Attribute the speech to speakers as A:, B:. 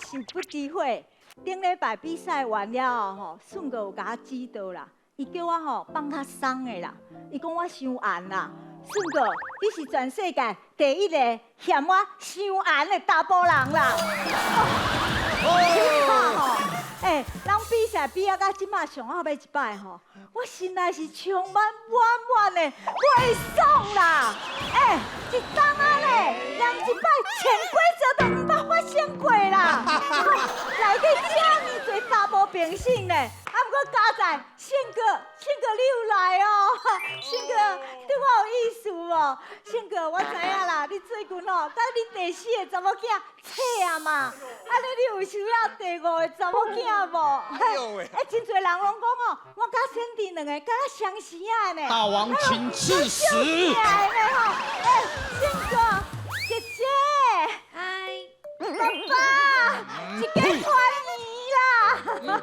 A: 想不知悔。顶礼拜比赛完了吼，顺哥有甲我指导啦，伊叫我吼放较松的啦，伊讲我伤红啦。顺哥，你是全世界第一个嫌我伤红的查甫人啦。人比赛比啊到即马上后尾一摆吼，我心内是充满满的悲爽啦。一冬啊咧，连一摆潜规则都唔捌发生过啦。内底遮尼侪查甫平性咧，不过加在宪哥你有来哦，宪哥对我有意思哦。宪哥，我知影啦，你最近哦，甲你第四个查某囝切啊嘛，你有想要第五个查某囝无？真侪人拢讲哦，我甲贤弟两个敢若相似啊呢。
B: 大王请赐食。
A: 宪哥，姐姐，
C: 嗨，
A: 爸爸，一家团圆啦！